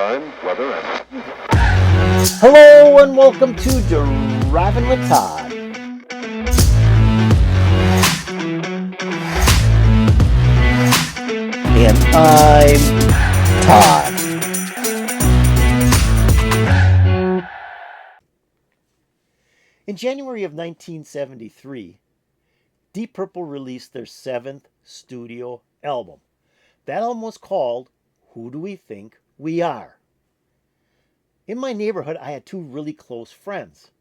time, weather, and... Hello and welcome to Driving with Todd. And I'm Todd. In January of 1973, Deep Purple released their seventh studio album. That album was called Who Do We Think We Are? In my neighborhood, I had two really close friends.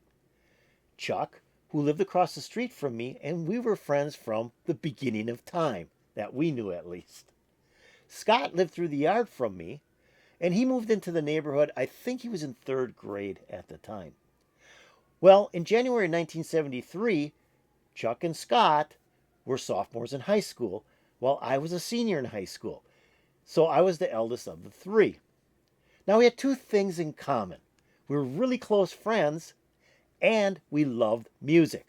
Chuck, who lived across the street from me, and we were friends from the beginning of time, that we knew at least. Scott lived through the yard from me, and he moved into the neighborhood. I think he was in third grade at the time. Well, in January 1973, Chuck and Scott were sophomores in high school, while I was a senior in high school. So I was the eldest of the three. Now, we had two things in common. We were really close friends, and we loved music.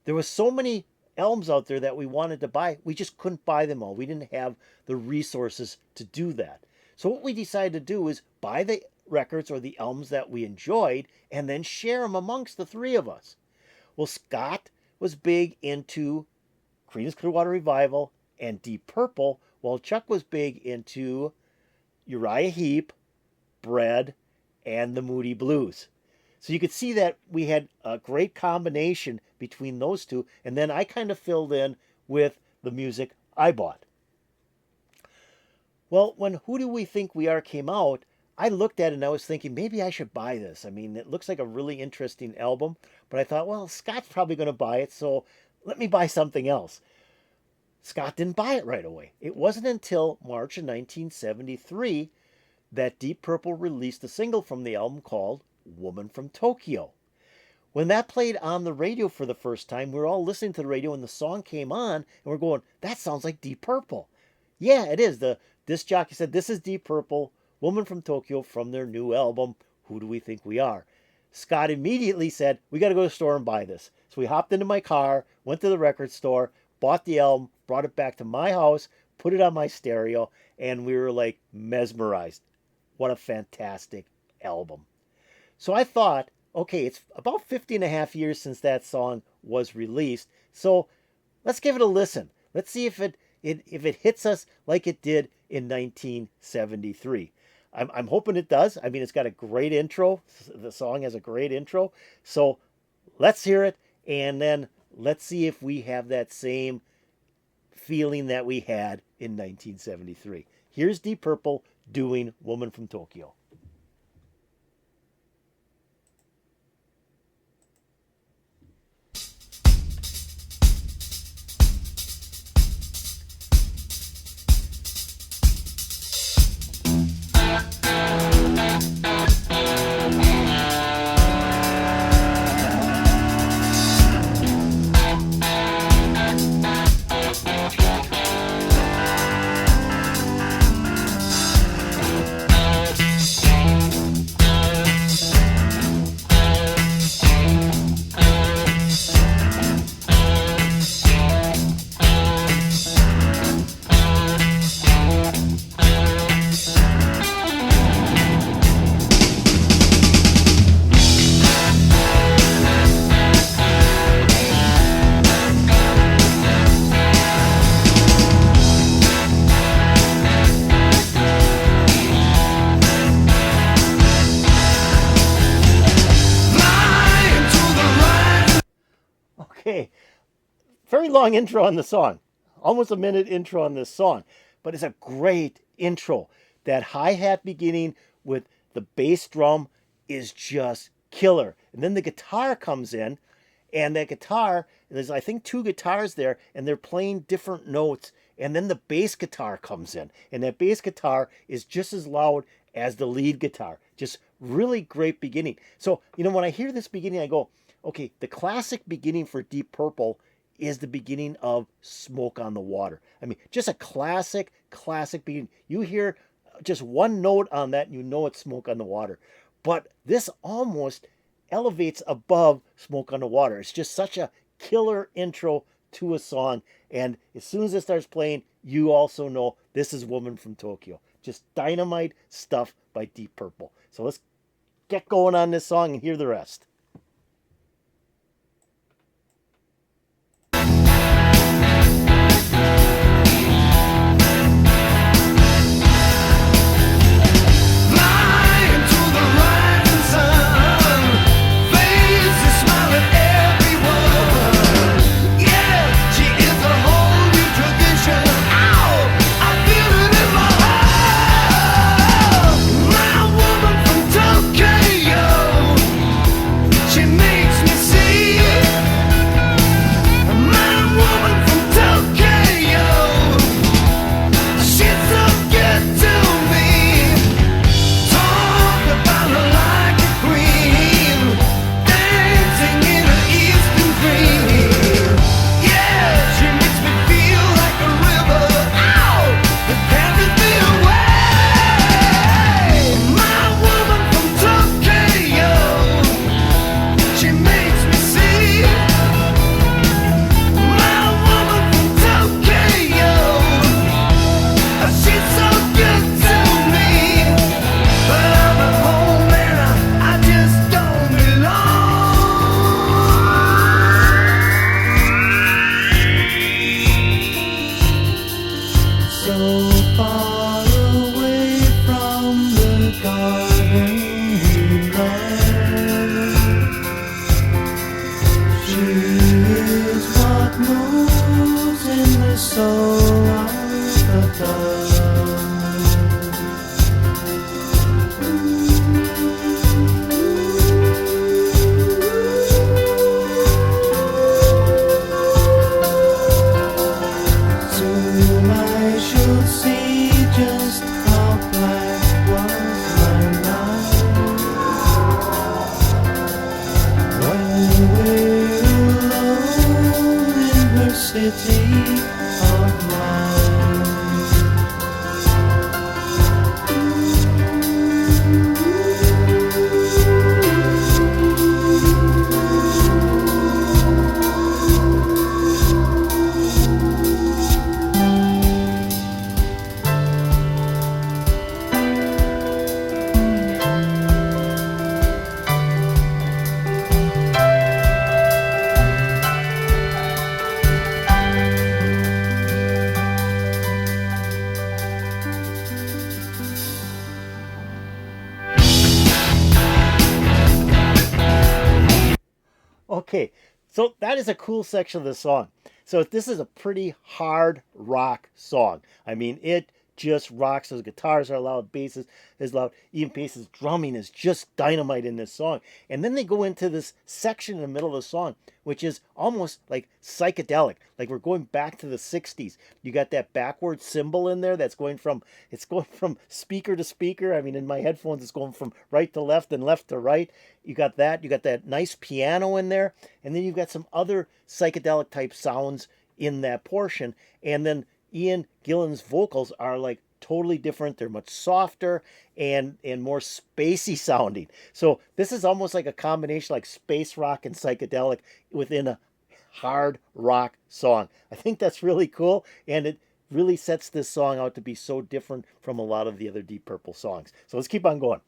There were so many albums out there that we wanted to buy, we just couldn't buy them all. We didn't have the resources to do that. So what we decided to do is buy the records or the albums that we enjoyed and then share them amongst the three of us. Well, Scott was big into Creedence Clearwater Revival and Deep Purple, while Chuck was big into Uriah Heep, Bread, and the Moody Blues. So you could see that we had a great combination between those two, and then I kind of filled in with the music I bought. Well, when Who Do We Think We Are came out, I looked at it and I was thinking, maybe I should buy this. I mean, it looks like a really interesting album, but I thought, well, Scott's probably going to buy it, so let me buy something else. Scott didn't buy it right away. It wasn't until March of 1973 that Deep Purple released a single from the album called Woman from Tokyo. When that played on the radio for the first time, we were all listening to the radio and the song came on and we're going, that sounds like Deep Purple. Yeah, it is. The disc jockey said, this is Deep Purple, Woman from Tokyo, from their new album, Who Do We Think We Are? Scott immediately said, we got to go to the store and buy this. So we hopped into my car, went to the record store, bought the album, brought it back to my house, put it on my stereo, and we were like mesmerized. What a fantastic album. So I thought, okay, it's about 50 and a half years since that song was released. So let's give it a listen. Let's see if it hits us like it did in 1973. I'm hoping it does. I mean, it's got a great intro. The song has a great intro. So let's hear it, and then let's see if we have that same feeling that we had in 1973. Here's Deep Purple doing Woman from Tokyo. Okay, very long intro on the song, almost a minute intro on this song, but it's a great intro. That hi-hat beginning with the bass drum is just killer. And then the guitar comes in, and that guitar, there's I think two guitars there, and they're playing different notes, and then the bass guitar comes in, and that bass guitar is just as loud as the lead guitar. Just really great beginning. So, when I hear this beginning, I go, okay, the classic beginning for Deep Purple is the beginning of Smoke on the Water. I mean, just a classic beginning. You hear just one note on that and you know it's Smoke on the Water. But this almost elevates above Smoke on the Water. It's just such a killer intro to a song. And as soon as it starts playing, you also know this is Woman from Tokyo. Just dynamite stuff by Deep Purple. So let's get going on this song and hear the rest. Okay, so that is a cool section of the song. So this is a pretty hard rock song. I mean, it just rocks. Those guitars are loud, bass is loud. Ian Paice's drumming is just dynamite in this song. And then they go into this section in the middle of the song, which is almost like psychedelic. Like we're going back to the 60s. You got that backward cymbal in there that's going from speaker to speaker. I mean, in my headphones, it's going from right to left and left to right. You got that nice piano in there. And then you've got some other psychedelic type sounds in that portion. And then Ian Gillian's vocals are like totally different. They're much softer and more spacey sounding. So this is almost like a combination like space rock and psychedelic within a hard rock song. I think that's really cool, and it really sets this song out to be so different from a lot of the other Deep Purple songs. So let's keep on going.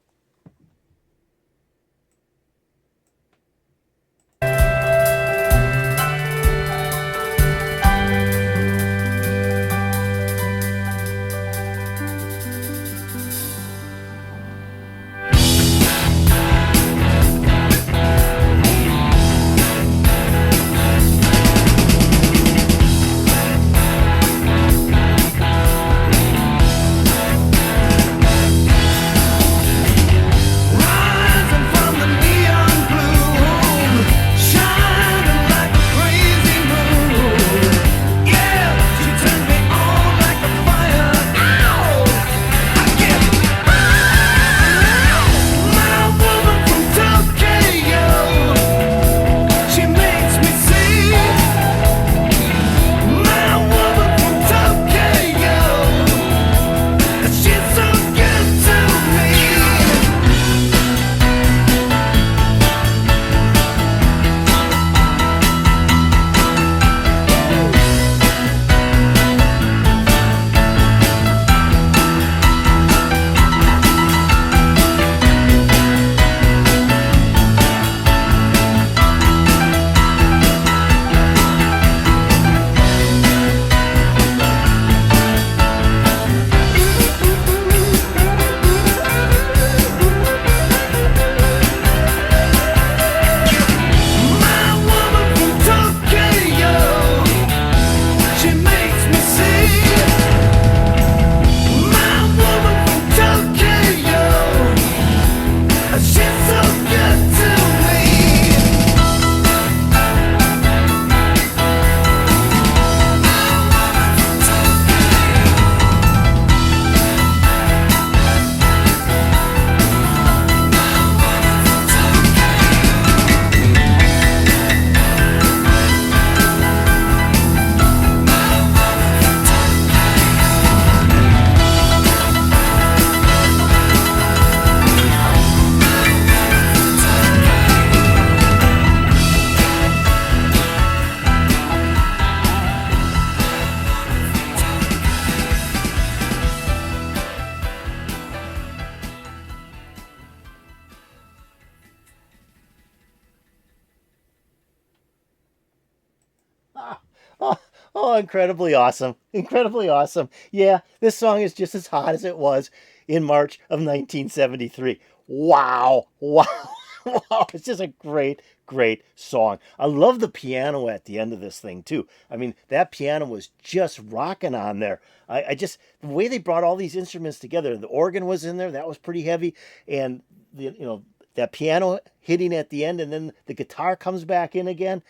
Oh, incredibly awesome. Incredibly awesome. Yeah, this song is just as hot as it was in March of 1973. Wow. Wow. Wow. It's just a great, great song. I love the piano at the end of this thing, too. I mean, that piano was just rocking on there. I just, the way they brought all these instruments together, the organ was in there, that was pretty heavy. And, that piano hitting at the end, and then the guitar comes back in again.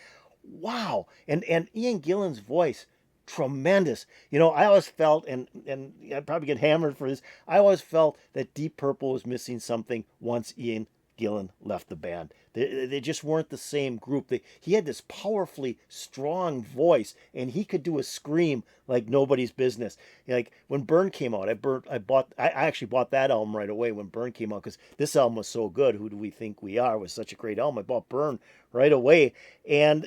Wow. And Ian Gillan's voice, tremendous. I always felt, and I probably get hammered for this, I always felt that Deep Purple was missing something once Ian Gillan left the band. They just weren't the same group. He had this powerfully strong voice, and he could do a scream like nobody's business. Like when Burn came out, I actually bought that album right away when Burn came out, because this album was so good. Who Do We Think We Are was such a great album. I bought Burn right away, and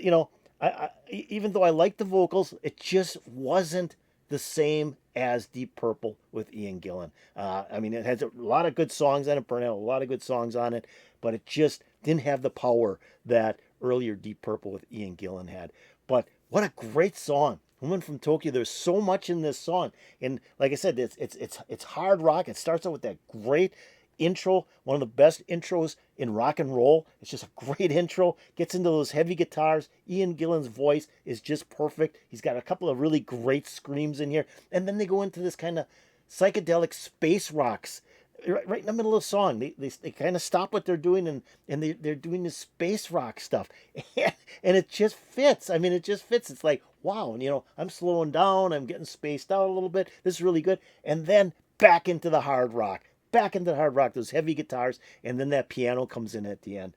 even though I liked the vocals, it just wasn't the same as Deep Purple with Ian Gillan. I mean, it has a lot of good songs on it. Burn had a lot of good songs on it, but it just didn't have the power that earlier Deep Purple with Ian Gillan had. But what a great song. Woman from Tokyo. There's so much in this song, and like I said, it's hard rock. It starts out with that great intro, one of the best intros in rock and roll. It's just a great intro. Gets into those heavy guitars. Ian Gillan's voice is just perfect. He's got a couple of really great screams in here, and then they go into this kind of psychedelic space rocks right in the middle of the song. They kind of stop what they're doing, and they're doing this space rock stuff, and it just fits. I mean, it just fits. It's like, wow. And I'm slowing down. I'm getting spaced out a little bit. This is really good. And then back into the hard rock. Back into the hard rock, those heavy guitars, and then that piano comes in at the end.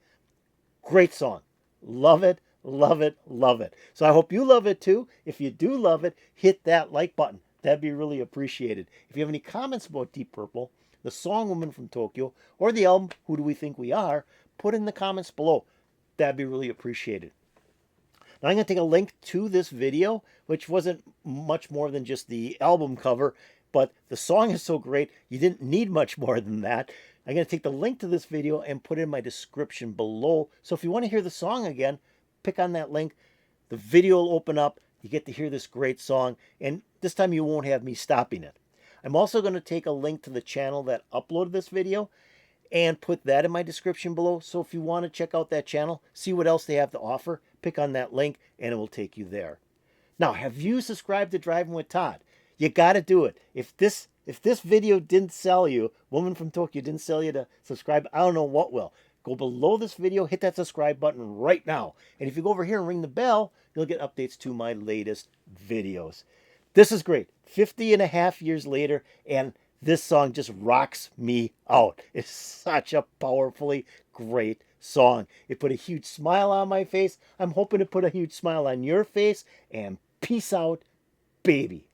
Great song. Love it, love it, love it. So I hope you love it too. If you do love it, hit that like button. That'd be really appreciated. If you have any comments about Deep Purple, the song Woman from Tokyo, or the album Who Do We Think We Are, put in the comments below. That'd be really appreciated. Now I'm going to take a link to this video, which wasn't much more than just the album cover, but the song is so great, you didn't need much more than that. I'm going to take the link to this video and put it in my description below. So if you want to hear the song again, pick on that link. The video will open up. You get to hear this great song, and this time you won't have me stopping it. I'm also going to take a link to the channel that uploaded this video and put that in my description below. So if you want to check out that channel, see what else they have to offer, pick on that link and it will take you there. Now, have you subscribed to Driving with Todd? You got to do it. If this video didn't sell you, Woman from Tokyo didn't sell you to subscribe, I don't know what will. Go below this video, hit that subscribe button right now. And if you go over here and ring the bell, you'll get updates to my latest videos. This is great. 50.5 years later, and this song just rocks me out. It's such a powerfully great song. It put a huge smile on my face. I'm hoping to put a huge smile on your face. And peace out, baby.